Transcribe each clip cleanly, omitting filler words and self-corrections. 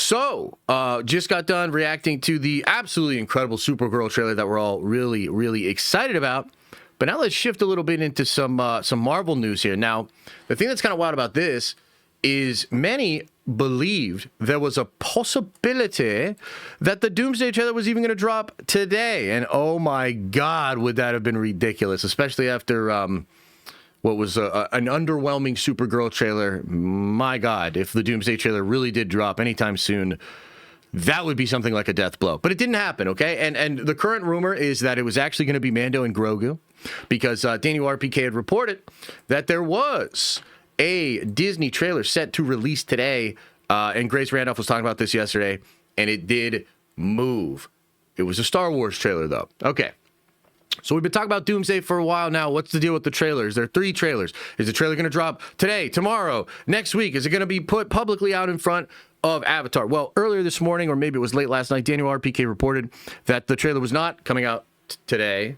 Just got done reacting to the absolutely incredible Supergirl trailer that we're all really, really excited about. But now let's shift a little bit into some Marvel news here. Now, the thing that's kind of wild about this is many believed there was a possibility that the Doomsday trailer was even going to drop today. And oh my God, would that have been ridiculous, especially after what was an underwhelming Supergirl trailer. My God, if the Doomsday trailer really did drop anytime soon, that would be something like a death blow. But it didn't happen, okay? And the current rumor is that it was actually going to be Mando and Grogu, because Daniel RPK had reported that there was a Disney trailer set to release today, and Grace Randolph was talking about this yesterday, and it did move. It was a Star Wars trailer, though. Okay. So we've been talking about Doomsday for a while now. What's the deal with the trailers? There are 3 trailers. Is the trailer going to drop today, tomorrow, next week? Is it going to be put publicly out in front of Avatar? Well, earlier this morning, or maybe it was late last night, Daniel RPK reported that the trailer was not coming out today,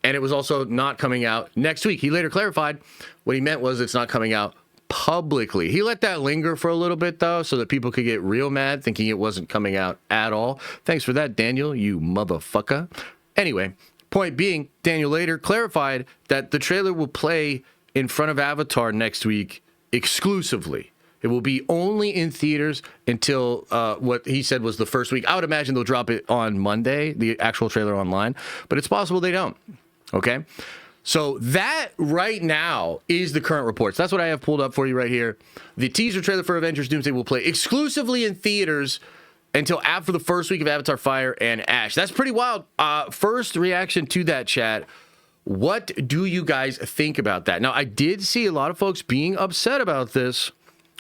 and it was also not coming out next week. He later clarified what he meant was it's not coming out publicly. He let that linger for a little bit, though, so that people could get real mad thinking it wasn't coming out at all. Thanks for that, Daniel, you motherfucker. Anyway, point being, Daniel later clarified that the trailer will play in front of Avatar next week exclusively. It will be only in theaters until what he said was the first week. I would imagine they'll drop it on Monday, the actual trailer online, but it's possible they don't. Okay? So that right now is the current reports. That's what I have pulled up for you right here. The teaser trailer for Avengers Doomsday will play exclusively in theaters until after the first week of Avatar Fire and Ash. That's pretty wild. First reaction to that, chat. What do you guys think about that? Now, I did see a lot of folks being upset about this.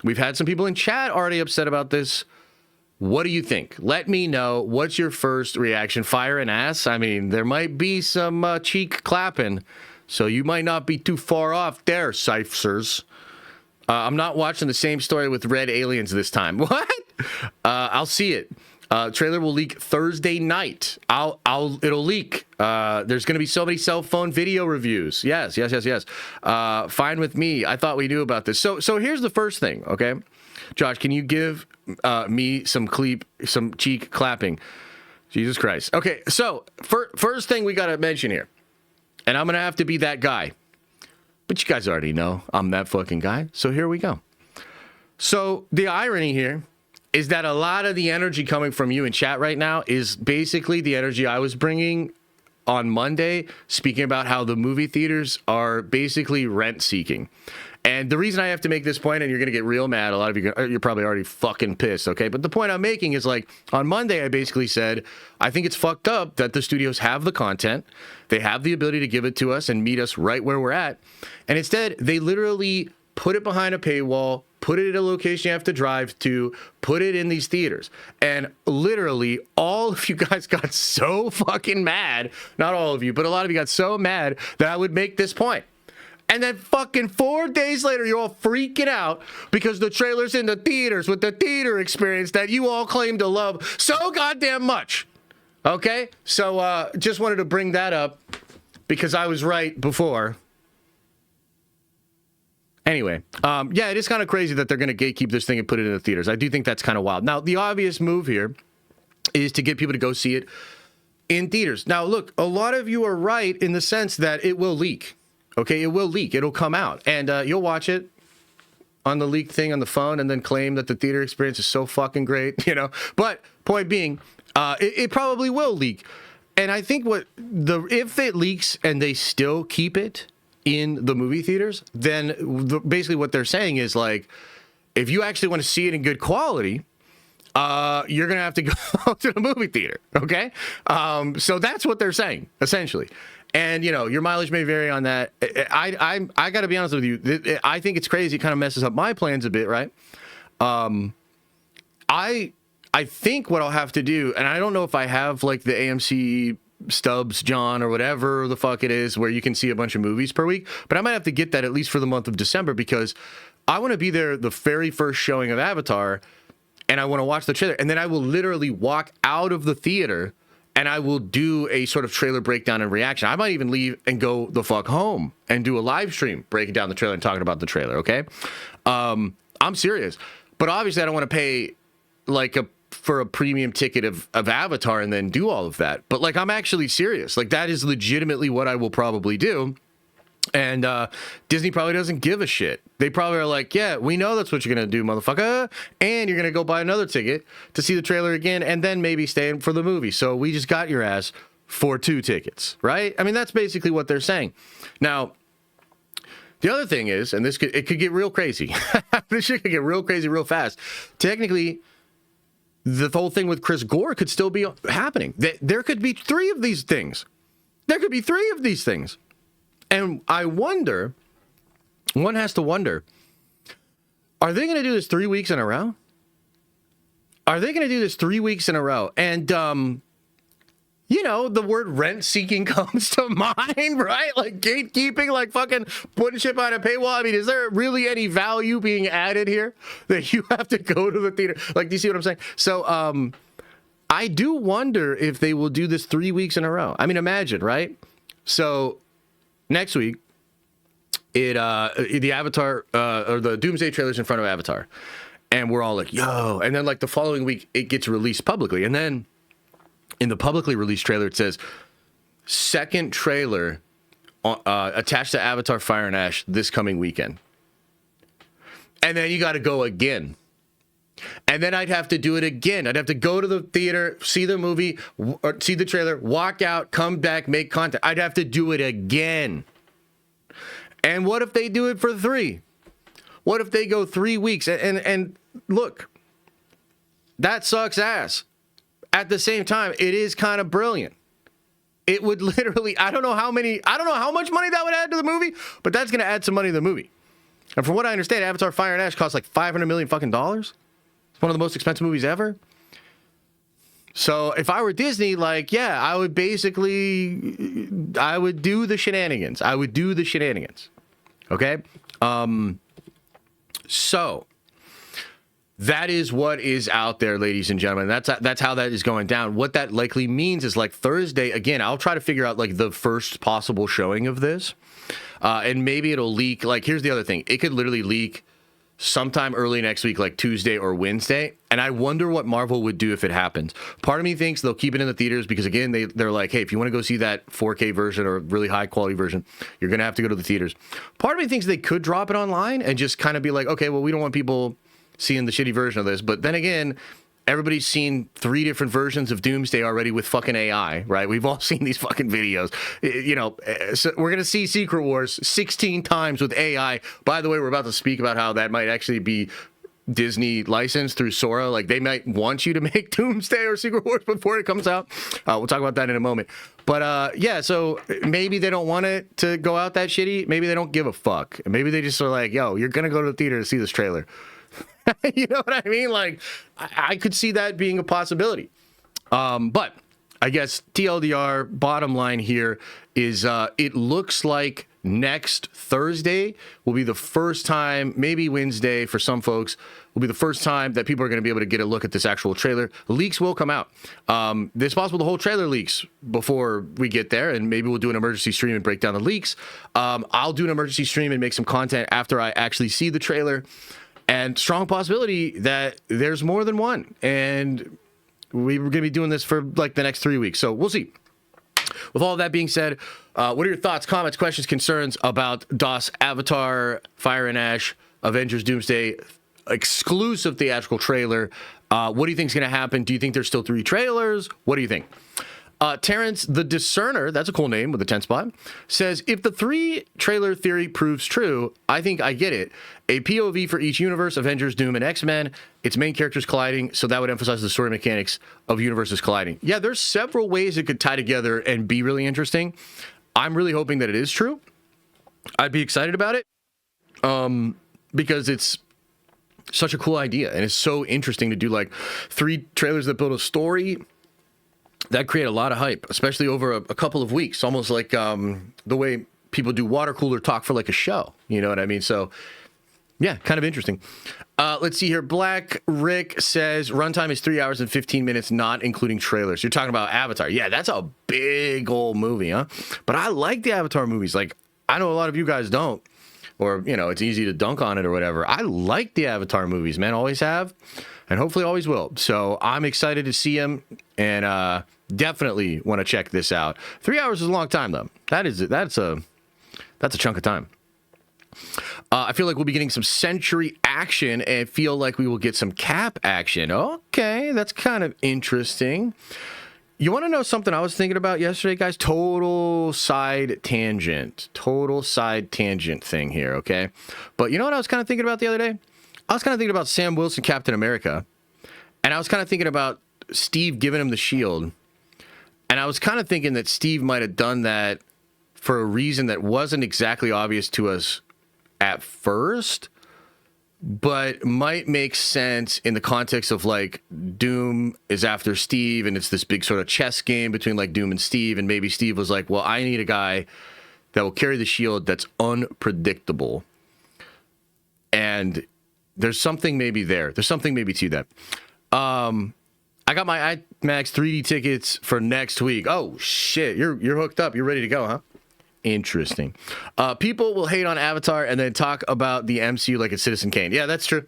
We've had some people in chat already upset about this. What do you think? Let me know. What's your first reaction? Fire and ass? I mean, there might be some cheek clapping, so you might not be too far off there, Cyphers. I'm not watching the same story with red aliens this time. What? I'll see it. Trailer will leak Thursday night. It'll leak. There's going to be so many cell phone video reviews. Yes. Fine with me. I thought we knew about this. So here's the first thing. Okay, Josh, can you give me some cheek clapping? Jesus Christ. Okay, so first thing we got to mention here, and I'm going to have to be that guy, but you guys already know I'm that fucking guy. So here we go. So the irony here is that a lot of the energy coming from you in chat right now is basically the energy I was bringing on Monday, speaking about how the movie theaters are basically rent-seeking. And the reason I have to make this point, and you're going to get real mad, a lot of you're probably already fucking pissed, okay? But the point I'm making is, like, on Monday, I basically said, I think it's fucked up that the studios have the content, they have the ability to give it to us and meet us right where we're at, and instead, they literally put it behind a paywall, put it at a location you have to drive to, put it in these theaters. And literally, all of you guys got so fucking mad, not all of you, but a lot of you got so mad that I would make this point. And then fucking 4 days later, you're all freaking out because the trailer's in the theaters with the theater experience that you all claim to love so goddamn much. Okay? So just wanted to bring that up because I was right before. Anyway, yeah, it is kind of crazy that they're going to gatekeep this thing and put it in the theaters. I do think that's kind of wild. Now, the obvious move here is to get people to go see it in theaters. Now, look, a lot of you are right in the sense that it will leak. Okay, it will leak. It'll come out. And you'll watch it on the leaked thing on the phone and then claim that the theater experience is so fucking great, you know. But point being, it probably will leak. And I think if it leaks and they still keep it in the movie theaters, then basically what they're saying is, like, if you actually want to see it in good quality, you're going to have to go to the movie theater, okay? So that's what they're saying, essentially. And, you know, your mileage may vary on that. I got to be honest with you. I think it's crazy. It kind of messes up my plans a bit, right? I think what I'll have to do, and I don't know if I have, like, the AMC Stubs John or whatever the fuck it is where you can see a bunch of movies per week, but I might have to get that at least for the month of December because I want to be there the very first showing of Avatar and I want to watch the trailer, and then I will literally walk out of the theater and I will do a sort of trailer breakdown and reaction. I might even leave and go the fuck home and do a live stream breaking down the trailer and talking about the trailer, okay? I'm serious. But obviously I don't want to pay like a for a premium ticket of Avatar and then do all of that. But like, I'm actually serious. Like, that is legitimately what I will probably do. And Disney probably doesn't give a shit. They probably are like, yeah, we know that's what you're going to do, motherfucker. And you're going to go buy another ticket to see the trailer again and then maybe stay in for the movie. So we just got your ass for 2 tickets, right? I mean, that's basically what they're saying. Now, the other thing is, and it could get real crazy. This shit could get real crazy real fast. Technically, the whole thing with Chris Gore could still be happening. There could be 3 of these things. There could be 3 of these things. And I wonder, one has to wonder, are they going to do this 3 weeks in a row? Are they going to do this 3 weeks in a row? And, you know, the word rent-seeking comes to mind, right? Like gatekeeping, like fucking putting shit behind a paywall. I mean, is there really any value being added here that you have to go to the theater? Like, do you see what I'm saying? So, I do wonder if they will do this 3 weeks in a row. I mean, imagine, right? So, next week, the Avatar or the Doomsday trailer's in front of Avatar, and we're all like, "Yo!" And then like the following week, it gets released publicly, and then in the publicly released trailer, it says second trailer attached to Avatar: Fire and Ash this coming weekend, and then you got to go again. And then I'd have to do it again. I'd have to go to the theater, see the movie, or see the trailer, walk out, come back, make content. I'd have to do it again. And what if they do it for 3? What if they go 3 weeks? And look, that sucks ass. At the same time, it is kind of brilliant. It would literally, I don't know how much money that would add to the movie, but that's going to add some money to the movie. And from what I understand, Avatar: Fire and Ash costs like $500 million fucking dollars. It's one of the most expensive movies ever. So if I were Disney, like, yeah, I would do the shenanigans. Okay? So that is what is out there, ladies and gentlemen. That's how that is going down. What that likely means is like Thursday, again, I'll try to figure out like the first possible showing of this. And maybe it'll leak. Like, here's the other thing. It could literally leak sometime early next week, like Tuesday or Wednesday. And I wonder what Marvel would do if it happens. Part of me thinks they'll keep it in the theaters because, again, they're like, hey, if you want to go see that 4K version or really high quality version, you're going to have to go to the theaters. Part of me thinks they could drop it online and just kind of be like, okay, well, we don't want people seeing the shitty version of this. But then again, everybody's seen 3 different versions of Doomsday already with fucking AI, right? We've all seen these fucking videos. You know, so we're going to see Secret Wars 16 times with AI. By the way, we're about to speak about how that might actually be Disney licensed through Sora. Like, they might want you to make Doomsday or Secret Wars before it comes out. We'll talk about that in a moment. But yeah, so maybe they don't want it to go out that shitty. Maybe they don't give a fuck. Maybe they just are like, yo, you're going to go to the theater to see this trailer. You know what I mean? Like, I could see that being a possibility. But I guess TLDR, bottom line here is it looks like next Thursday will be the first time, maybe Wednesday for some folks, will be the first time that people are going to be able to get a look at this actual trailer. Leaks will come out. It's possible the whole trailer leaks before we get there, and maybe we'll do an emergency stream and break down the leaks. I'll do an emergency stream and make some content after I actually see the trailer. And strong possibility that there's more than one. And we were going to be doing this for like the next 3 weeks. So we'll see. With all of that being said, what are your thoughts, comments, questions, concerns about DOS Avatar, Fire and Ash, Avengers Doomsday, exclusive theatrical trailer? What do you think is going to happen? Do you think there's still 3 trailers? What do you think? Terrence the Discerner, that's a cool name with a 10 spot, says, if the 3 trailer theory proves true, I think I get it. A POV for each universe, Avengers, Doom, and X-Men, its main characters colliding, so that would emphasize the story mechanics of universes colliding. Yeah, there's several ways it could tie together and be really interesting. I'm really hoping that it is true. I'd be excited about it because it's such a cool idea, and it's so interesting to do like 3 trailers that build a story that create a lot of hype, especially over a couple of weeks, almost like the way people do water cooler talk for like a show. You know what I mean? So, yeah, kind of interesting. Let's see here. Black Rick says runtime is 3 hours and 15 minutes, not including trailers. You're talking about Avatar. Yeah, that's a big old movie, huh? But I like the Avatar movies. Like, I know a lot of you guys don't, or, you know, it's easy to dunk on it or whatever. I like the Avatar movies, man. Always have. and hopefully always will. So I'm excited to see him, and definitely want to check this out. 3 hours is a long time, though. That's a chunk of time. I feel like we'll be getting some Sentry action, and feel like we will get some Cap action. Okay, that's kind of interesting. You want to know something I was thinking about yesterday, guys? Total side tangent thing here, okay? But you know what I was kind of thinking about the other day? I was kind of thinking about Sam Wilson, Captain America, and I was kind of thinking about Steve giving him the shield, and I was kind of thinking that Steve might have done that for a reason that wasn't exactly obvious to us at first, but might make sense in the context of like Doom is after Steve, and it's this big sort of chess game between like Doom and Steve, and maybe Steve was like, well, I need a guy that will carry the shield that's unpredictable. And there's something maybe there. There's something maybe to that. I got my IMAX 3D tickets for next week. Oh shit, you're hooked up. You're ready to go, huh? Interesting. People will hate on Avatar and then talk about the MCU like it's Citizen Kane. Yeah, that's true.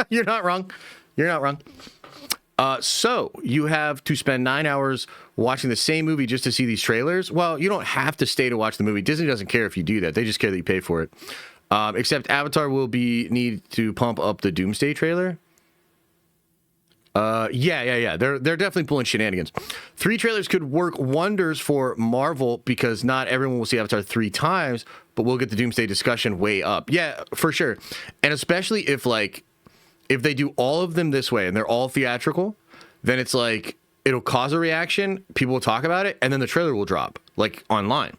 You're not wrong. So you have to spend 9 hours watching the same movie just to see these trailers. Well, you don't have to stay to watch the movie. Disney doesn't care if you do that. They just care that you pay for it. Except Avatar will need to pump up the Doomsday trailer. Yeah. They're definitely pulling shenanigans. 3 trailers could work wonders for Marvel because not everyone will see Avatar 3 times, but we'll get the Doomsday discussion way up. Yeah, for sure. And especially if they do all of them this way and they're all theatrical, then it's like it'll cause a reaction, people will talk about it, and then the trailer will drop like online.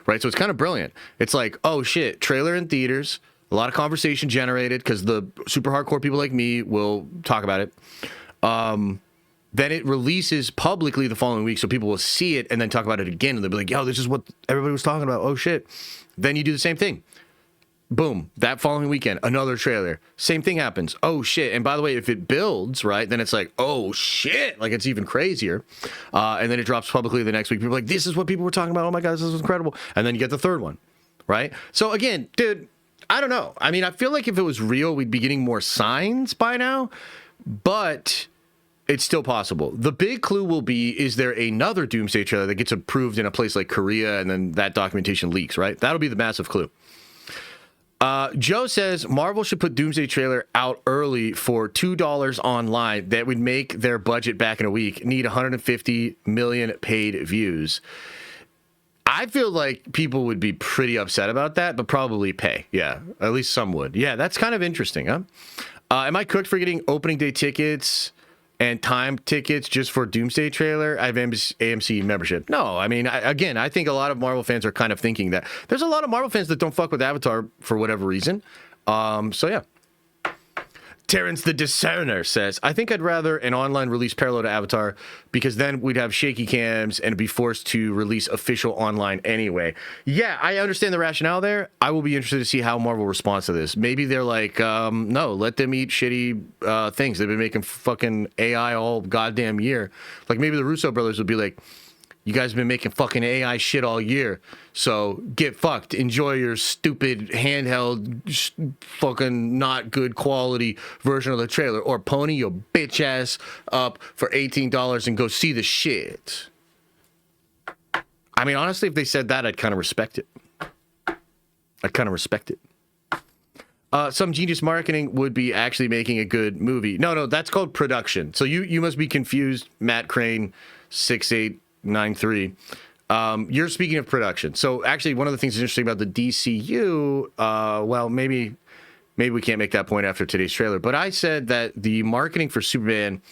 Right? So it's kind of brilliant. It's like, oh shit, trailer in theaters, a lot of conversation generated because the super hardcore people like me will talk about it. Then it releases publicly the following week, so people will see it and then talk about it again, and they'll be like, yo, this is what everybody was talking about. Oh, shit. Then you do the same thing. Boom. That following weekend, another trailer. Same thing happens. Oh, shit. And by the way, if it builds, right, then it's like, oh, shit. Like, it's even crazier. And then it drops publicly the next week. People are like, this is what people were talking about. Oh, my God, this is incredible. And then you get the third one, right? So, again, dude, I don't know. I mean, I feel like if it was real, we'd be getting more signs by now. But it's still possible. The big clue will be, is there another Doomsday trailer that gets approved in a place like Korea and then that documentation leaks, right? That'll be the massive clue. Joe says Marvel should put Doomsday trailer out early for $2 online. That would make their budget back in a week. Need 150 million paid views. I feel like people would be pretty upset about that, but probably pay. Yeah, at least some would. Yeah, that's kind of interesting, huh? Am I cooked for getting opening day tickets and time tickets just for Doomsday trailer? I have AMC membership. No, I mean, I think a lot of Marvel fans are kind of thinking that. There's a lot of Marvel fans that don't fuck with Avatar for whatever reason. So yeah. Terrence the Discerner says, I think I'd rather an online release parallel to Avatar because then we'd have shaky cams and be forced to release official online anyway. Yeah, I understand the rationale there. I will be interested to see how Marvel responds to this. Maybe they're like, no, let them eat shitty things. They've been making fucking AI all goddamn year. Like maybe the Russo brothers would be like, you guys have been making fucking AI shit all year, so get fucked. Enjoy your stupid handheld, fucking not good quality version of the trailer, or pony your bitch ass up for $18 and go see the shit. I mean, honestly, if they said that, I'd kind of respect it. Some genius marketing would be actually making a good movie. No, that's called production. So you must be confused, Matt Crane, 6893. You're speaking of production. So actually, one of the things that's interesting about the DCU, well, maybe we can't make that point after today's trailer, but I said that the marketing for Superman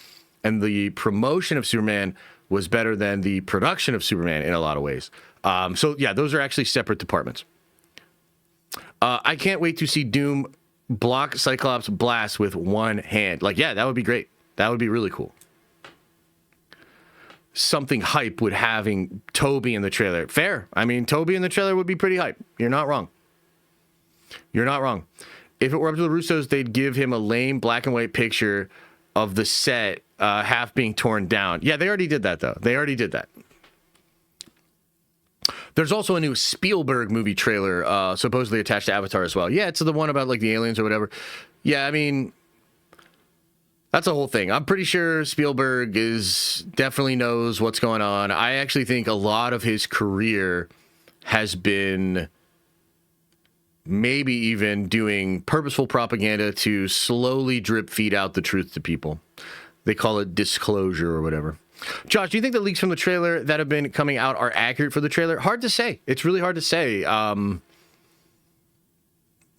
and the promotion of Superman was better than the production of Superman in a lot of ways. So yeah, those are actually separate departments. I can't wait to see Doom block Cyclops blast with one hand. Like, yeah, that would be great. That would be really cool. Something hype with having Toby in the trailer. Fair. I mean, Toby in the trailer would be pretty hype. You're not wrong. If it were up to the Russos, they'd give him a lame black and white picture of the set half being torn down. Yeah, they already did that, though. There's also a new Spielberg movie trailer supposedly attached to Avatar as well. Yeah, it's the one about like the aliens or whatever. Yeah, I mean, That's a whole thing. I'm pretty sure Spielberg definitely knows what's going on. I actually think a lot of his career has been maybe even doing purposeful propaganda to slowly drip feed out the truth to people. They call it disclosure or whatever. Josh, do you think the leaks from the trailer that have been coming out are accurate for the trailer? Hard to say. It's really hard to say.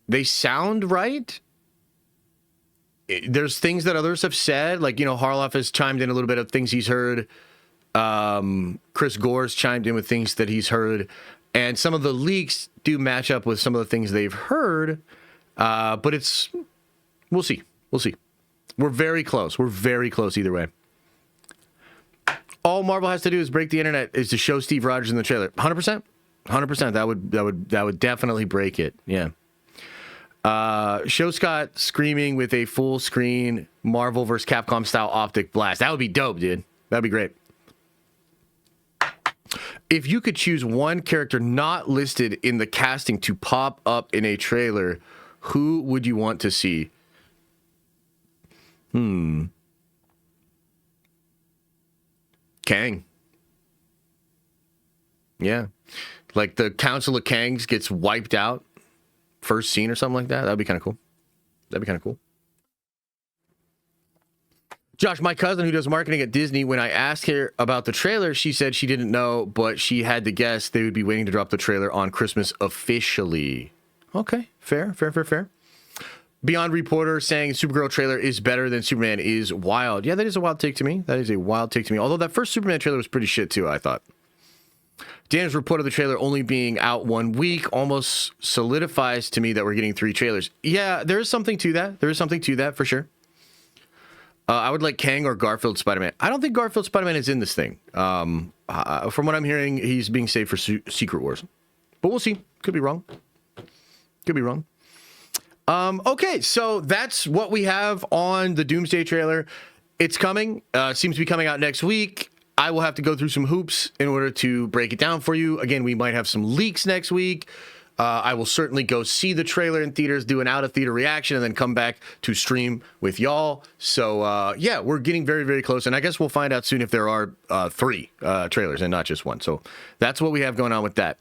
They sound right. There's things that others have said, like, Harloff has chimed in a little bit of things he's heard. Chris Gore's chimed in with things that he's heard. And some of the leaks do match up with some of the things they've heard. But we'll see. We'll see. We're very close. We're very close either way. All Marvel has to do is break the internet is to show Steve Rogers in the trailer. 100%. 100%. That would definitely break it. Yeah. Show Scott screaming with a full screen Marvel vs. Capcom style optic blast. That would be dope, dude. That'd be great. If you could choose one character not listed in the casting to pop up in a trailer, who would you want to see? Kang. Yeah. Like the Council of Kangs gets wiped out first scene or something like that. That'd be kind of cool. Josh, my cousin who does marketing at Disney, when I asked her about the trailer, she said she didn't know, but she had to guess they would be waiting to drop the trailer on Christmas officially. Okay, fair. Beyond Reporter saying Supergirl trailer is better than Superman is wild. Yeah, that is a wild take to me. Although that first Superman trailer was pretty shit too, I thought. Dan's report of the trailer only being out 1 week almost solidifies to me that we're getting 3 trailers. Yeah, there is something to that. For sure. I would like Kang or Garfield Spider-Man. I don't think Garfield Spider-Man is in this thing. From what I'm hearing, he's being saved for Secret Wars. But we'll see. Could be wrong. Okay, so that's what we have on the Doomsday trailer. It's coming. Seems to be coming out next week. I will have to go through some hoops in order to break it down for you. Again, we might have some leaks next week. I will certainly go see the trailer in theaters, do an out-of-theater reaction, and then come back to stream with y'all. So, yeah, we're getting very, very close. And I guess we'll find out soon if there are 3 trailers and not just 1. So that's what we have going on with that.